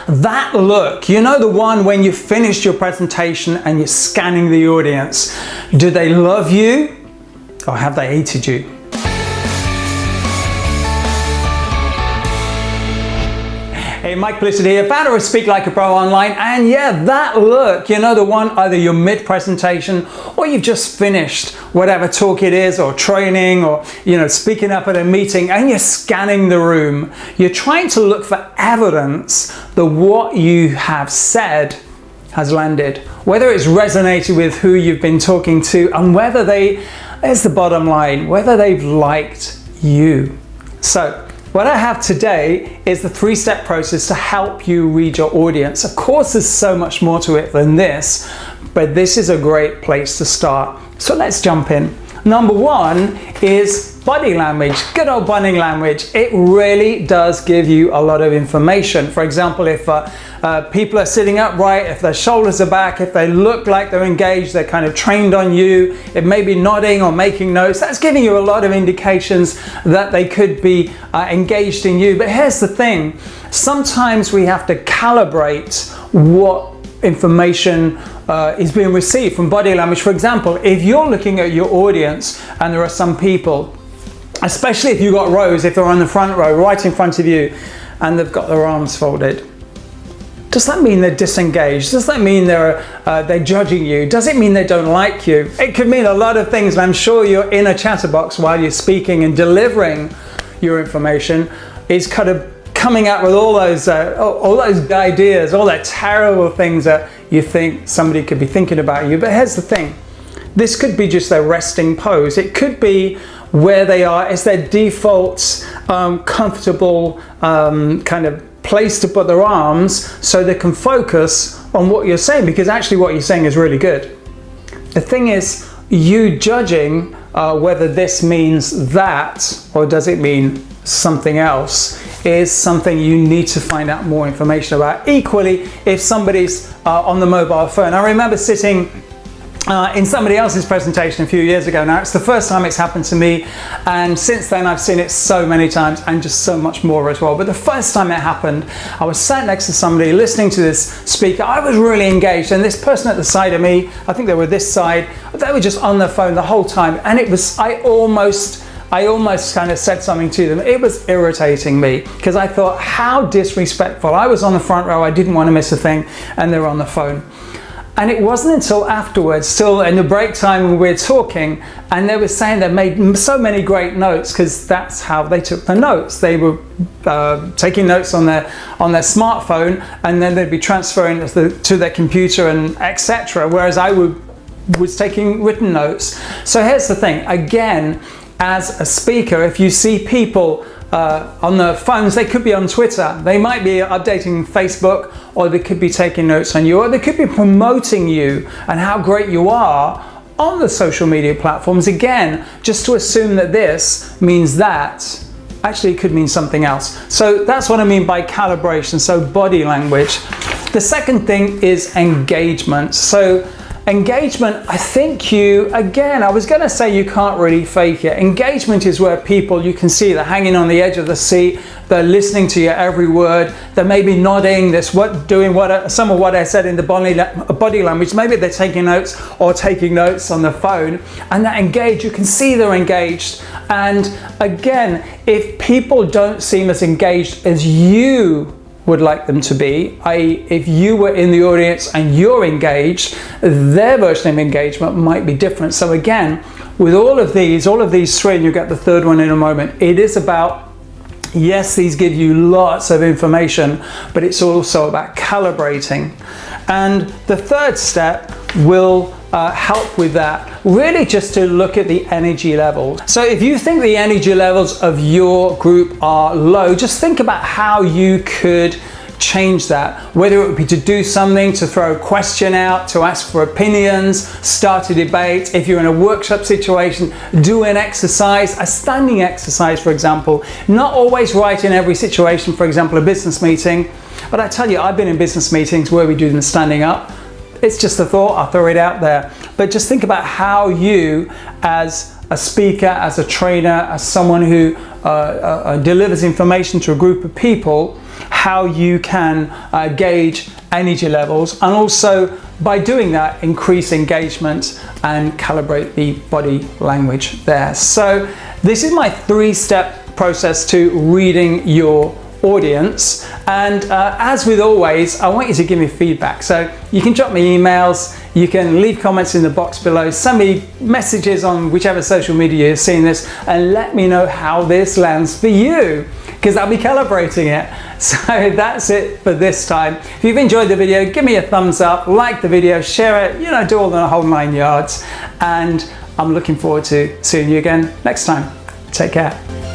That look, you know, the one when you finished your presentation and you're scanning the audience. Do they love you or have they hated you? Hey, Mike Felicity here, founder of Speak Like a Pro Online, and yeah, that look, you know, the one either you're mid-presentation or you've just finished whatever talk it is, or training, or, you know, speaking up at a meeting, and you're scanning the room. You're trying to look for evidence that what you have said has landed, whether it's resonated with who you've been talking to, and whether there's the bottom line, whether they've liked you. So, what I have today is the 3-step process to help you read your audience. Of course, there's so much more to it than this, but this is a great place to start. So let's jump in. Number 1 is body language, good old body language. It really does give you a lot of information. For example, if people are sitting upright, if their shoulders are back, if they look like they're engaged, they're kind of trained on you, it may be nodding or making notes, that's giving you a lot of indications that they could be engaged in you. But here's the thing, sometimes we have to calibrate what information is being received from body language. For example, if you're looking at your audience and there are some people, especially if you've got rows, if they're on the front row right in front of you and they've got their arms folded, does that mean they're disengaged? Does that mean they're judging you? Does it mean they don't like you? It could mean a lot of things, and I'm sure your inner chatterbox while you're speaking and delivering your information is kind of coming up with all those ideas, all that terrible things that you think somebody could be thinking about you. But here's the thing, this could be just their resting pose. It could be where they are, it's their default comfortable kind of place to put their arms so they can focus on what you're saying, because actually what you're saying is really good. The thing is, you judging whether this means that or does it mean something else is something you need to find out more information about. Equally, if somebody's on the mobile phone. I remember sitting in somebody else's presentation a few years ago. Now, it's the first time it's happened to me, and since then I've seen it so many times and just so much more as well. But the first time it happened, I was sat next to somebody listening to this speaker. I was really engaged, and this person at the side of me, I think they were this side, they were just on their phone the whole time, and it was, I almost kind of said something to them. It was irritating me because I thought, how disrespectful. I was on the front row, I didn't want to miss a thing, and they're on the phone. And it wasn't until afterwards, still in the break time when we were talking, and they were saying they made so many great notes because that's how they took the notes. They were taking notes on their smartphone, and then they'd be transferring it to their computer and etc. Whereas I was taking written notes. So here's the thing, again, as a speaker, if you see people on their phones, they could be on Twitter, they might be updating Facebook, or they could be taking notes on you, or they could be promoting you and how great you are on the social media platforms. Again, just to assume that this means that, actually it could mean something else. So that's what I mean by calibration, so body language. The second thing is engagement. So engagement, I think again, I was going to say you can't really fake it. Engagement is where people, you can see they're hanging on the edge of the seat, they're listening to your every word, they're maybe nodding, doing some of what I said in the body language, maybe they're taking notes or taking notes on the phone, and they're engaged, you can see they're engaged. And again, if people don't seem as engaged as you would like them to be, i.e. if you were in the audience and you're engaged, their version of engagement might be different. So again, with all of these three, and you'll get the third one in a moment, it is about, yes, these give you lots of information, but it's also about calibrating. And the third step will help with that, really just to look at the energy level. So if you think the energy levels of your group are low, just think about how you could change that, whether it would be to do something, to throw a question out, to ask for opinions, start a debate. If you're in a workshop situation, do an exercise, a standing exercise, for example. Not always right in every situation, for example, a business meeting, but I tell you, I've been in business meetings where we do them standing up. It's just a thought, I'll throw it out there. But just think about how you, as a speaker, as a trainer, as someone who delivers information to a group of people, how you can gauge energy levels, and also by doing that increase engagement and calibrate the body language there. So this is my 3-step process to reading your audience, and as with always, I want you to give me feedback. So you can drop me emails, you can leave comments in the box below, send me messages on whichever social media you're seeing this, and let me know how this lands for you, because I'll be calibrating it. So that's it for this time. If you've enjoyed the video, give me a thumbs up, like the video, share it, you know, do all the whole 9 yards, and I'm looking forward to seeing you again next time. Take care.